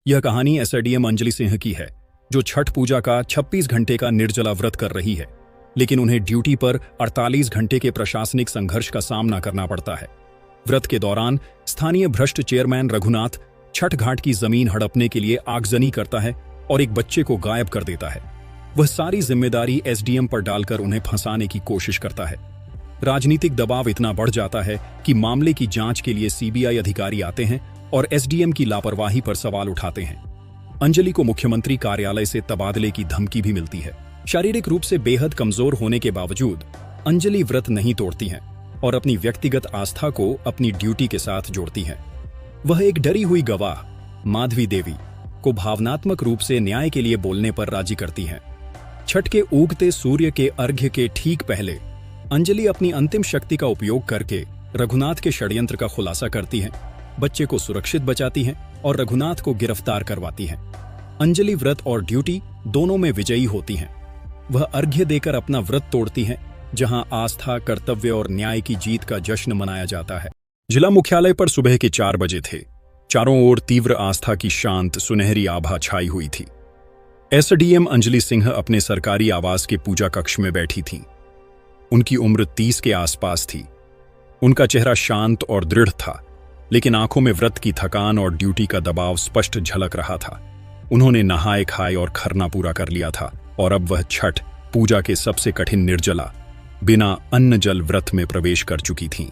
यह कहानी एसडीएम अंजलि सिंह की है, जो छठ पूजा का 26 घंटे का निर्जला व्रत कर रही है, लेकिन उन्हें ड्यूटी पर 48 घंटे के प्रशासनिक संघर्ष का सामना करना पड़ता है। व्रत के दौरान स्थानीय भ्रष्ट चेयरमैन रघुनाथ छठ घाट की जमीन हड़पने के लिए आगजनी करता है और एक बच्चे को गायब कर देता है। वह सारी जिम्मेदारी एसडीएम पर डालकर उन्हें फंसाने की कोशिश करता है। राजनीतिक दबाव इतना बढ़ जाता है कि मामले की जांच के लिए सीबीआई अधिकारी आते हैं और एसडीएम की लापरवाही पर सवाल उठाते हैं। अंजलि को मुख्यमंत्री कार्यालय से तबादले की धमकी भी मिलती है। शारीरिक रूप से बेहद कमजोर होने के बावजूद अंजलि व्रत नहीं तोड़ती हैं और अपनी व्यक्तिगत आस्था को अपनी ड्यूटी के साथ जोड़ती हैं। वह एक डरी हुई गवाह माधवी देवी को भावनात्मक रूप से न्याय के लिए बोलने पर राजी करती हैं। छठ के उगते सूर्य के अर्घ्य के ठीक पहले अंजलि अपनी अंतिम शक्ति का उपयोग करके रघुनाथ के षड्यंत्र का खुलासा करती है, बच्चे को सुरक्षित बचाती हैं और रघुनाथ को गिरफ्तार करवाती हैं। अंजलि व्रत और ड्यूटी दोनों में विजयी होती हैं। वह अर्घ्य देकर अपना व्रत तोड़ती हैं, जहां आस्था, कर्तव्य और न्याय की जीत का जश्न मनाया जाता है। जिला मुख्यालय पर सुबह के 4 बजे थे। चारों ओर तीव्र आस्था की शांत सुनहरी आभा छाई हुई थी। एसडीएम अंजलि सिंह अपने सरकारी आवास के पूजा कक्ष में बैठी थीं। उनकी उम्र 30 के आसपास थी। उनका चेहरा शांत और दृढ़ था, लेकिन आंखों में व्रत की थकान और ड्यूटी का दबाव स्पष्ट झलक रहा था। उन्होंने नहाए खाए और खरना पूरा कर लिया था और अब वह छठ पूजा के सबसे कठिन निर्जला बिना अन्न जल व्रत में प्रवेश कर चुकी थीं।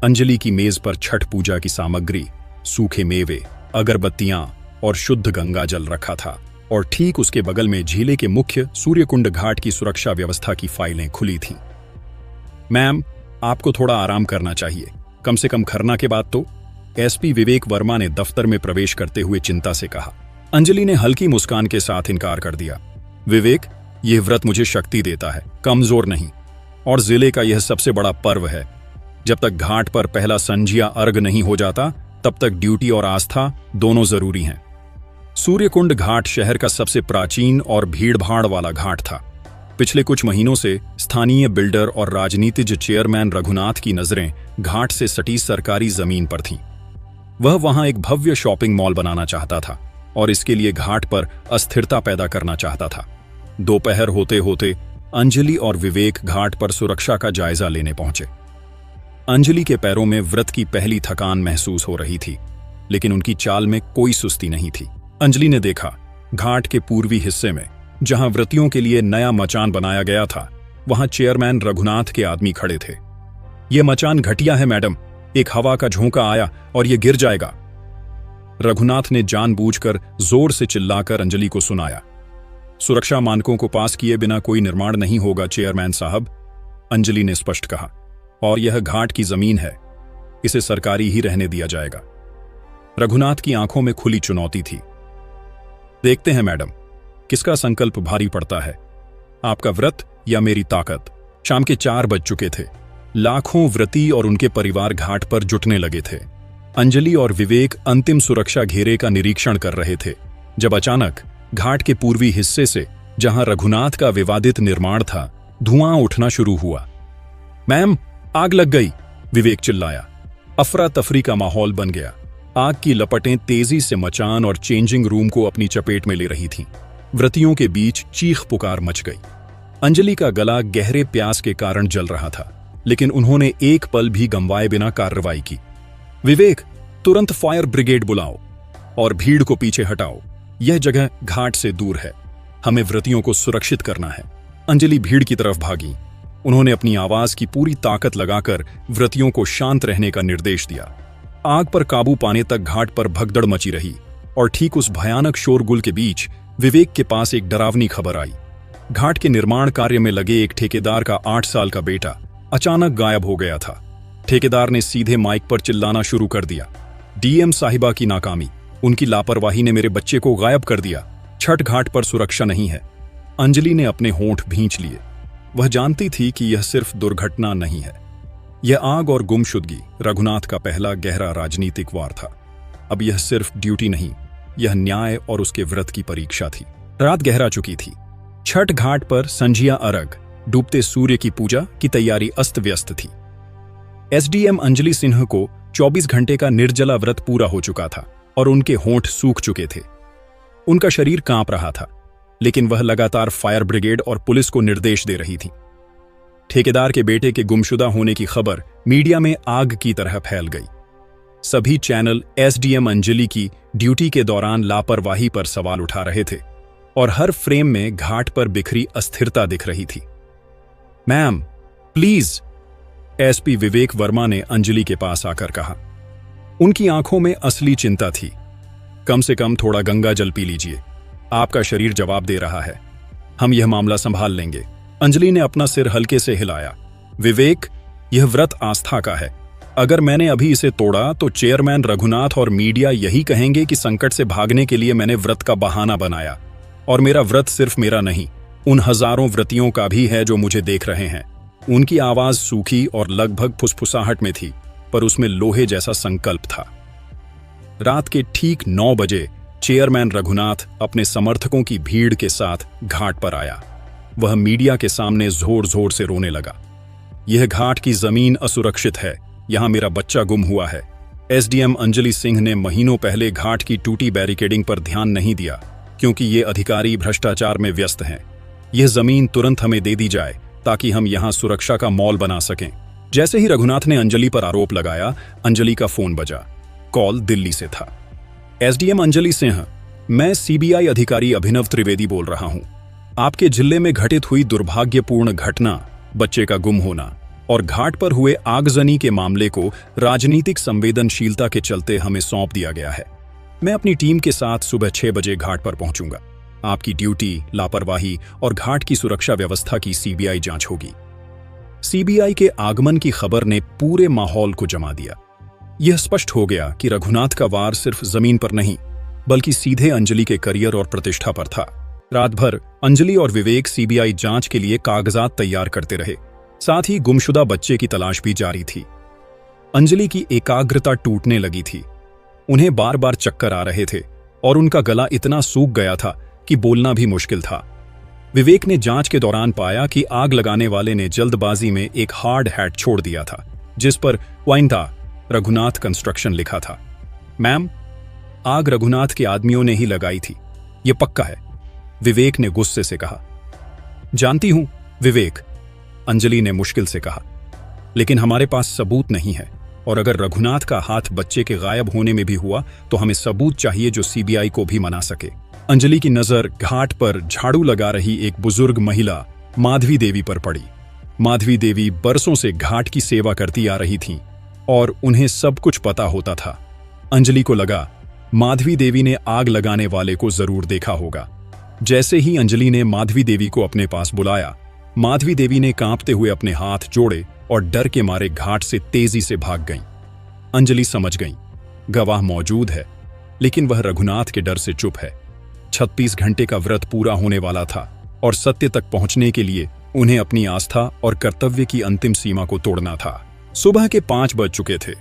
अंजलि की मेज पर छठ पूजा की सामग्री, सूखे मेवे, अगरबत्तियां और शुद्ध गंगा जल रखा था और ठीक उसके बगल में झीले के मुख्य सूर्यकुंड घाट की सुरक्षा व्यवस्था की फाइलें खुली थीं। मैम, आपको थोड़ा आराम करना चाहिए, कम से कम खरना के बाद तो, एसपी विवेक वर्मा ने दफ्तर में प्रवेश करते हुए चिंता से कहा। अंजलि ने हल्की मुस्कान के साथ इनकार कर दिया। विवेक, यह व्रत मुझे शक्ति देता है, कमजोर नहीं, और जिले का यह सबसे बड़ा पर्व है। जब तक घाट पर पहला संझिया अर्घ नहीं हो जाता, तब तक ड्यूटी और आस्था दोनों जरूरी हैं। सूर्यकुंड घाट शहर का सबसे प्राचीन और भीड़भाड़ वाला घाट था। पिछले कुछ महीनों से स्थानीय बिल्डर और राजनीतिज चेयरमैन रघुनाथ की नजरें घाट से सटी सरकारी जमीन पर थीं। वह वहां एक भव्य शॉपिंग मॉल बनाना चाहता था और इसके लिए घाट पर अस्थिरता पैदा करना चाहता था। दोपहर होते होते अंजलि और विवेक घाट पर सुरक्षा का जायजा लेने पहुंचे। अंजलि के पैरों में व्रत की पहली थकान महसूस हो रही थी, लेकिन उनकी चाल में कोई सुस्ती नहीं थी। अंजलि ने देखा, घाट के पूर्वी हिस्से में जहां व्रतियों के लिए नया मचान बनाया गया था, वहां चेयरमैन रघुनाथ के आदमी खड़े थे। यह मचान घटिया है मैडम, एक हवा का झोंका आया और यह गिर जाएगा। रघुनाथ ने जानबूझकर जोर से चिल्लाकर अंजलि को सुनाया। सुरक्षा मानकों को पास किए बिना कोई निर्माण नहीं होगा चेयरमैन साहब, अंजलि ने स्पष्ट कहा, और यह घाट की जमीन है, इसे सरकारी ही रहने दिया जाएगा। रघुनाथ की आंखों में खुली चुनौती थी। देखते हैं मैडम, किसका संकल्प भारी पड़ता है, आपका व्रत या मेरी ताकत। शाम के 4 बज चुके थे। लाखों व्रती और उनके परिवार घाट पर जुटने लगे थे। अंजलि और विवेक अंतिम सुरक्षा घेरे का निरीक्षण कर रहे थे, जब अचानक घाट के पूर्वी हिस्से से, जहां रघुनाथ का विवादित निर्माण था, धुआं उठना शुरू हुआ। मैम, आग लग गई, विवेक चिल्लाया। अफरा तफरी का माहौल बन गया। आग की लपटें तेजी से मचान और चेंजिंग रूम को अपनी चपेट में ले रही थीं। व्रतियों के बीच चीख पुकार मच गई। अंजलि का गला गहरे प्यास के कारण जल रहा था, लेकिन उन्होंने एक पल भी गंवाए बिना कार्रवाई की। विवेक, तुरंत फायर ब्रिगेड बुलाओ और भीड़ को पीछे हटाओ। यह जगह घाट से दूर है, हमें व्रतियों को सुरक्षित करना है। अंजलि भीड़ की तरफ भागी। उन्होंने अपनी आवाज की पूरी ताकत लगाकर व्रतियों को शांत रहने का निर्देश दिया। आग पर काबू पाने तक घाट पर भगदड़ मची रही और ठीक उस भयानक शोरगुल के बीच विवेक के पास एक डरावनी खबर आई। घाट के निर्माण कार्य में लगे एक ठेकेदार का 8 साल का बेटा अचानक गायब हो गया था। ठेकेदार ने सीधे माइक पर चिल्लाना शुरू कर दिया, डीएम साहिबा की नाकामी, उनकी लापरवाही ने मेरे बच्चे को गायब कर दिया। छठ घाट पर सुरक्षा नहीं है। अंजलि ने अपने होंठ भींच लिए। वह जानती थी कि यह सिर्फ दुर्घटना नहीं है, यह आग और गुमशुदगी रघुनाथ का पहला गहरा राजनीतिक वार था। अब यह सिर्फ ड्यूटी नहीं, यह न्याय और उसके व्रत की परीक्षा थी। रात गहरा चुकी थी। छठ घाट पर संझिया अर्घ, डूबते सूर्य की पूजा की तैयारी अस्त व्यस्त थी। एसडीएम अंजलि सिंह को 24 घंटे का निर्जला व्रत पूरा हो चुका था और उनके होंठ सूख चुके थे। उनका शरीर कांप रहा था, लेकिन वह लगातार फायर ब्रिगेड और पुलिस को निर्देश दे रही थी। ठेकेदार के बेटे के गुमशुदा होने की खबर मीडिया में आग की तरह फैल गई। सभी चैनल एसडीएम अंजलि की ड्यूटी के दौरान लापरवाही पर सवाल उठा रहे थे और हर फ्रेम में घाट पर बिखरी अस्थिरता दिख रही थी। मैम, प्लीज, एसपी विवेक वर्मा ने अंजलि के पास आकर कहा। उनकी आंखों में असली चिंता थी। कम से कम थोड़ा गंगा जल पी लीजिए, आपका शरीर जवाब दे रहा है, हम यह मामला संभाल लेंगे। अंजलि ने अपना सिर हल्के से हिलाया। विवेक, यह व्रत आस्था का है। अगर मैंने अभी इसे तोड़ा तो चेयरमैन रघुनाथ और मीडिया यही कहेंगे कि संकट से भागने के लिए मैंने व्रत का बहाना बनाया। और मेरा व्रत सिर्फ मेरा नहीं, उन हजारों व्रतियों का भी है जो मुझे देख रहे हैं। उनकी आवाज सूखी और लगभग फुसफुसाहट में थी, पर उसमें लोहे जैसा संकल्प था। रात के ठीक 9 बजे चेयरमैन रघुनाथ अपने समर्थकों की भीड़ के साथ घाट पर आया। वह मीडिया के सामने जोर जोर से रोने लगा। यह घाट की जमीन असुरक्षित है, यहां मेरा बच्चा गुम हुआ है। एसडीएम अंजलि सिंह ने महीनों पहले घाट की टूटी बैरिकेडिंग पर ध्यान नहीं दिया, क्योंकि ये अधिकारी भ्रष्टाचार में व्यस्त हैं। यह जमीन तुरंत हमें दे दी जाए ताकि हम यहां सुरक्षा का मॉल बना सकें। जैसे ही रघुनाथ ने अंजलि पर आरोप लगाया, अंजलि का फोन बजा। कॉल दिल्ली से था। एसडीएम अंजलि सिंह, मैं सीबीआई अधिकारी अभिनव त्रिवेदी बोल रहा हूं। आपके जिले में घटित हुई दुर्भाग्यपूर्ण घटना, बच्चे का गुम होना और घाट पर हुए आगजनी के मामले को राजनीतिक संवेदनशीलता के चलते हमें सौंप दिया गया है। मैं अपनी टीम के साथ सुबह 6 बजे घाट पर पहुंचूंगा। आपकी ड्यूटी, लापरवाही और घाट की सुरक्षा व्यवस्था की सीबीआई जांच होगी। सीबीआई के आगमन की खबर ने पूरे माहौल को जमा दिया। यह स्पष्ट हो गया कि रघुनाथ का वार सिर्फ जमीन पर नहीं, बल्कि सीधे अंजलि के करियर और प्रतिष्ठा पर था। रात भर अंजलि और विवेक सीबीआई जांच के लिए कागजात तैयार करते रहे। साथ ही गुमशुदा बच्चे की तलाश भी जारी थी। अंजलि की एकाग्रता टूटने लगी थी। उन्हें बार बार चक्कर आ रहे थे और उनका गला इतना सूख गया था कि बोलना भी मुश्किल था। विवेक ने जांच के दौरान पाया कि आग लगाने वाले ने जल्दबाजी में एक हार्ड हैट छोड़ दिया था, जिस पर वाइंदा रघुनाथ कंस्ट्रक्शन लिखा था। मैम, आग रघुनाथ के आदमियों ने ही लगाई थी, यह पक्का है, विवेक ने गुस्से से कहा। जानती हूं विवेक, अंजलि ने मुश्किल से कहा, लेकिन हमारे पास सबूत नहीं है और अगर रघुनाथ का हाथ बच्चे के गायब होने में भी हुआ तो हमें सबूत चाहिए जो सीबीआई को भी मना सके। अंजलि की नजर घाट पर झाड़ू लगा रही एक बुजुर्ग महिला माधवी देवी पर पड़ी। माधवी देवी बरसों से घाट की सेवा करती आ रही थीं और उन्हें सब कुछ पता होता था। अंजलि को लगा माधवी देवी ने आग लगाने वाले को जरूर देखा होगा। जैसे ही अंजलि ने माधवी देवी को अपने पास बुलाया, माधवी देवी ने कांपते हुए अपने हाथ जोड़े और डर के मारे घाट से तेजी से भाग गईं। अंजलि समझ गईं, गवाह मौजूद है, लेकिन वह रघुनाथ के डर से चुप है। 36 घंटे का व्रत पूरा होने वाला था और सत्य तक पहुंचने के लिए उन्हें अपनी आस्था और कर्तव्य की अंतिम सीमा को तोड़ना था। सुबह के 5 बज चुके थे।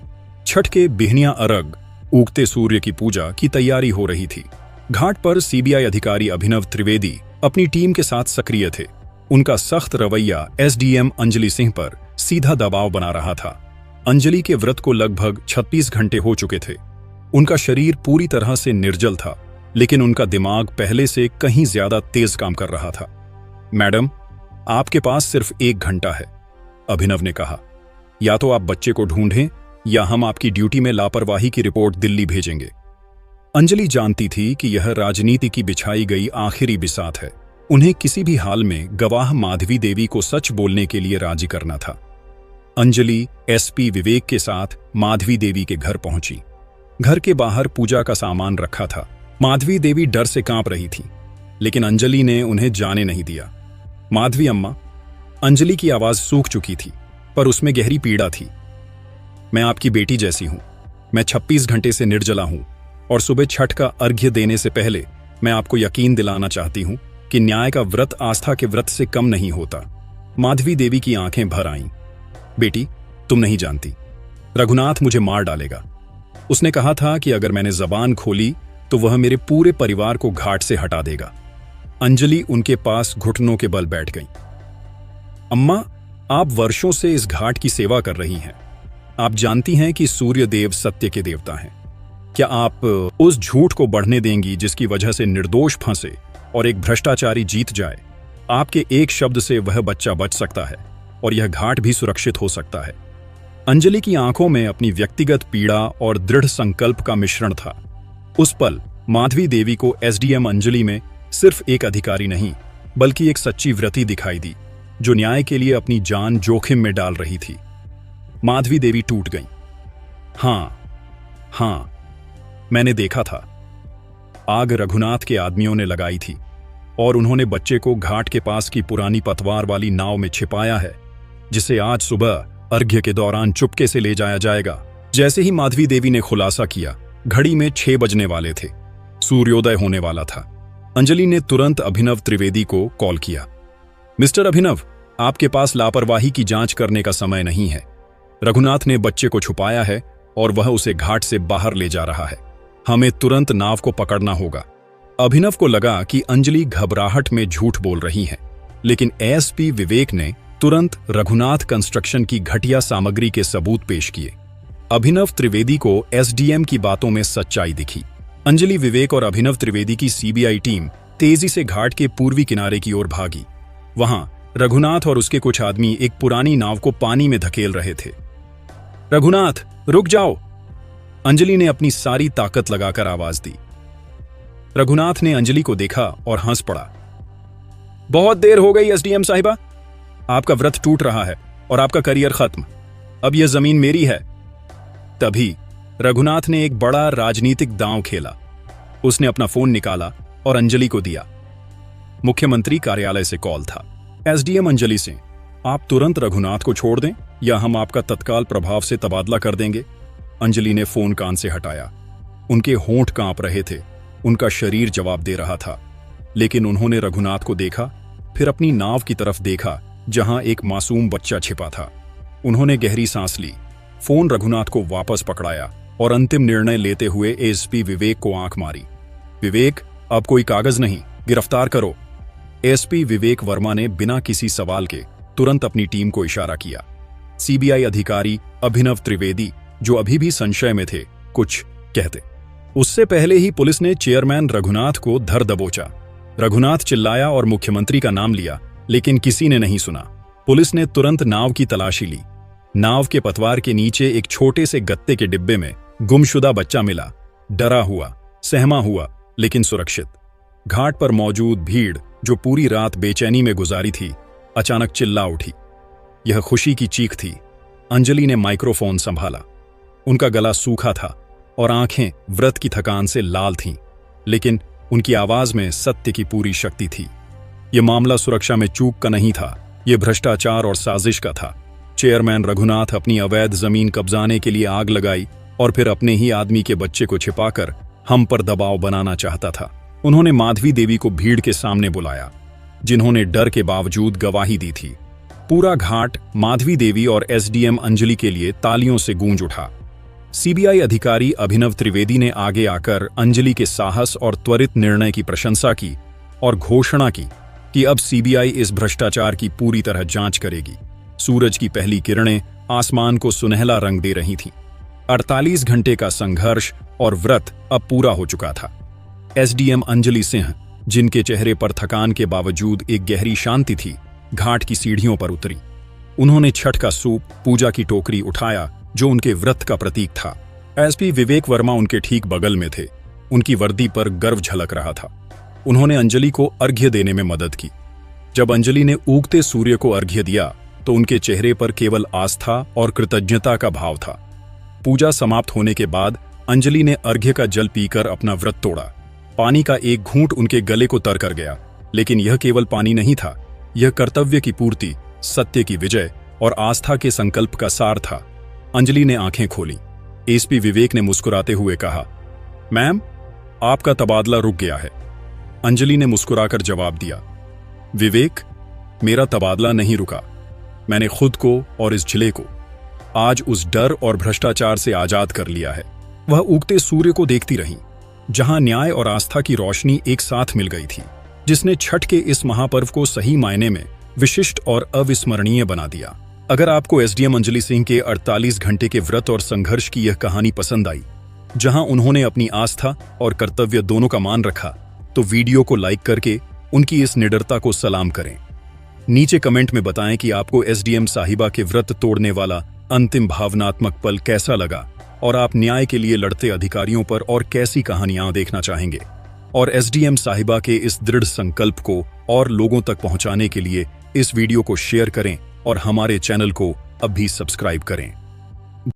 छठ के बिहनिया अरग, उगते सूर्य की पूजा की तैयारी हो रही थी। घाट पर सीबीआई अधिकारी अभिनव त्रिवेदी अपनी टीम के साथ सक्रिय थे। उनका सख्त रवैया एसडीएम अंजलि सिंह पर सीधा दबाव बना रहा था। अंजलि के व्रत को लगभग 36 घंटे हो चुके थे। उनका शरीर पूरी तरह से निर्जल था, लेकिन उनका दिमाग पहले से कहीं ज्यादा तेज काम कर रहा था। मैडम, आपके पास सिर्फ 1 घंटा है, अभिनव ने कहा। या तो आप बच्चे को ढूंढें या हम आपकी ड्यूटी में लापरवाही की रिपोर्ट दिल्ली भेजेंगे। अंजलि जानती थी कि यह राजनीति की बिछाई गई आखिरी बिसात है। उन्हें किसी भी हाल में गवाह माधवी देवी को सच बोलने के लिए राजी करना था। अंजलि एसपी विवेक के साथ माधवी देवी के घर पहुंची। घर के बाहर पूजा का सामान रखा था। माधवी देवी डर से कांप रही थी, लेकिन अंजलि ने उन्हें जाने नहीं दिया। माधवी अम्मा, अंजलि की आवाज सूख चुकी थी, पर उसमें गहरी पीड़ा थी। मैं आपकी बेटी जैसी हूं। मैं 26 घंटे से निर्जला हूं और सुबह छठ का अर्घ्य देने से पहले मैं आपको यकीन दिलाना चाहती हूं कि न्याय का व्रत आस्था के व्रत से कम नहीं होता। माधवी देवी की आंखें भर आईं। बेटी, तुम नहीं जानती, रघुनाथ मुझे मार डालेगा। उसने कहा था कि अगर मैंने जबान खोली तो वह मेरे पूरे परिवार को घाट से हटा देगा। अंजलि उनके पास घुटनों के बल बैठ गई। अम्मा, आप वर्षों से इस घाट की सेवा कर रही हैं। आप जानती हैं कि सूर्य देव सत्य के देवता हैं। क्या आप उस झूठ को बढ़ने देंगी जिसकी वजह से निर्दोष फंसे और एक भ्रष्टाचारी जीत जाए? आपके एक शब्द से वह बच्चा बच सकता है और यह घाट भी सुरक्षित हो सकता है। अंजलि की आंखों में अपनी व्यक्तिगत पीड़ा और दृढ़ संकल्प का मिश्रण था। उस पल माधवी देवी को एसडीएम अंजलि में सिर्फ एक अधिकारी नहीं, बल्कि एक सच्ची व्रती दिखाई दी, जो न्याय के लिए अपनी जान जोखिम में डाल रही थी। माधवी देवी टूट गईं। हाँ, मैंने देखा था। आग रघुनाथ के आदमियों ने लगाई थी और उन्होंने बच्चे को घाट के पास की पुरानी पतवार वाली नाव में छिपाया है, जिसे आज सुबह अर्घ्य के दौरान चुपके से ले जाया जाएगा। जैसे ही माधवी देवी ने खुलासा किया, घड़ी में 6 बजने वाले थे, सूर्योदय होने वाला था। अंजलि ने तुरंत अभिनव त्रिवेदी को कॉल किया। मिस्टर अभिनव, आपके पास लापरवाही की जांच करने का समय नहीं है। रघुनाथ ने बच्चे को छुपाया है और वह उसे घाट से बाहर ले जा रहा है। हमें तुरंत नाव को पकड़ना होगा। अभिनव को लगा कि अंजलि घबराहट में झूठ बोल रही है, लेकिन एएसपी विवेक ने तुरंत रघुनाथ कंस्ट्रक्शन की घटिया सामग्री के सबूत पेश किए। अभिनव त्रिवेदी को एसडीएम की बातों में सच्चाई दिखी। अंजलि, विवेक और अभिनव त्रिवेदी की सीबीआई टीम तेजी से घाट के पूर्वी किनारे की ओर भागी। वहां रघुनाथ और उसके कुछ आदमी एक पुरानी नाव को पानी में धकेल रहे थे। रघुनाथ, रुक जाओ! अंजलि ने अपनी सारी ताकत लगाकर आवाज दी। रघुनाथ ने अंजलि को देखा और हंस पड़ा। बहुत देर हो गई एसडीएम साहिबा, आपका व्रत टूट रहा है और आपका करियर खत्म। अब यह जमीन मेरी है। तभी रघुनाथ ने एक बड़ा राजनीतिक दांव खेला। उसने अपना फोन निकाला और अंजलि को दिया। मुख्यमंत्री कार्यालय से कॉल था। एसडीएम अंजलि से, आप तुरंत रघुनाथ को छोड़ दें या हम आपका तत्काल प्रभाव से तबादला कर देंगे। अंजलि ने फोन कान से हटाया। उनके होंठ कांप रहे थे, उनका शरीर जवाब दे रहा था। लेकिन उन्होंने रघुनाथ को देखा, फिर अपनी नाव की तरफ देखा जहां एक मासूम बच्चा छिपा था। उन्होंने गहरी सांस ली, फोन रघुनाथ को वापस पकड़ाया और अंतिम निर्णय लेते हुए एसपी विवेक को आंख मारी। विवेक, अब कोई कागज नहीं, गिरफ्तार करो। एसपी विवेक वर्मा ने बिना किसी सवाल के तुरंत अपनी टीम को इशारा किया। सीबीआई अधिकारी अभिनव त्रिवेदी, जो अभी भी संशय में थे, कुछ कहते। उससे पहले ही पुलिस ने चेयरमैन रघुनाथ को धर दबोचा। रघुनाथ चिल्लाया और मुख्यमंत्री का नाम लिया, लेकिन किसी ने नहीं सुना। पुलिस ने तुरंत नाव की तलाशी ली। नाव के पतवार के नीचे एक छोटे से गत्ते के डिब्बे में गुमशुदा बच्चा मिला। डरा हुआ, सहमा हुआ, लेकिन सुरक्षित। घाट पर मौजूद भीड़, जो पूरी रात बेचैनी में गुजारी थी, अचानक चिल्ला उठी। यह खुशी की चीख थी। अंजलि ने माइक्रोफोन संभाला। उनका गला सूखा था और आंखें व्रत की थकान से लाल थीं, लेकिन उनकी आवाज में सत्य की पूरी शक्ति थी। यह मामला सुरक्षा में चूक का नहीं था, यह भ्रष्टाचार और साजिश का था। चेयरमैन रघुनाथ अपनी अवैध जमीन कब्जाने के लिए आग लगाई और फिर अपने ही आदमी के बच्चे को छिपाकर हम पर दबाव बनाना चाहता था। उन्होंने माधवी देवी को भीड़ के सामने बुलाया, जिन्होंने डर के बावजूद गवाही दी थी। पूरा घाट माधवी देवी और एसडीएम अंजलि के लिए तालियों से गूंज उठा। सीबीआई अधिकारी अभिनव त्रिवेदी ने आगे आकर अंजलि के साहस और त्वरित निर्णय की प्रशंसा की और घोषणा की कि अब सीबीआई इस भ्रष्टाचार की पूरी तरह जांच करेगी। सूरज की पहली किरणें आसमान को सुनहला रंग दे रही थीं। 48 घंटे का संघर्ष और व्रत अब पूरा हो चुका था। एसडीएम अंजलि सिंह, जिनके चेहरे पर थकान के बावजूद एक गहरी शांति थी, घाट की सीढ़ियों पर उतरी। उन्होंने छठ का सूप, पूजा की टोकरी उठाया, जो उनके व्रत का प्रतीक था। एसपी विवेक वर्मा उनके ठीक बगल में थे। उनकी वर्दी पर गर्व झलक रहा था। उन्होंने अंजलि को अर्घ्य देने में मदद की। जब अंजलि ने उगते सूर्य को अर्घ्य दिया, तो उनके चेहरे पर केवल आस्था और कृतज्ञता का भाव था। पूजा समाप्त होने के बाद अंजलि ने अर्घ्य का जल पीकर अपना व्रत तोड़ा। पानी का एक घूंट उनके गले को तर कर गया, लेकिन यह केवल पानी नहीं था, यह कर्तव्य की पूर्ति, सत्य की विजय और आस्था के संकल्प का सार था। अंजलि ने आंखें खोली। एसपी विवेक ने मुस्कुराते हुए कहा, मैम, आपका तबादला रुक गया है। अंजलि ने मुस्कुराकर जवाब दिया, विवेक, मेरा तबादला नहीं रुका। मैंने खुद को और इस जिले को आज उस डर और भ्रष्टाचार से आजाद कर लिया है। वह उगते सूर्य को देखती रहीं, जहां न्याय और आस्था की रोशनी एक साथ मिल गई थी, जिसने छठ के इस महापर्व को सही मायने में विशिष्ट और अविस्मरणीय बना दिया। अगर आपको एसडीएम अंजलि सिंह के 48 घंटे के व्रत और संघर्ष की यह कहानी पसंद आई, जहां उन्होंने अपनी आस्था और कर्तव्य दोनों का मान रखा, तो वीडियो को लाइक करके उनकी इस निडरता को सलाम करें। नीचे कमेंट में बताएं कि आपको एसडीएम साहिबा के व्रत तोड़ने वाला अंतिम भावनात्मक पल कैसा लगा और आप न्याय के लिए लड़ते अधिकारियों पर और कैसी कहानियां देखना चाहेंगे। और एसडीएम साहिबा के इस दृढ़ संकल्प को और लोगों तक पहुंचाने के लिए इस वीडियो को शेयर करें और हमारे चैनल को अब भी सब्सक्राइब करें।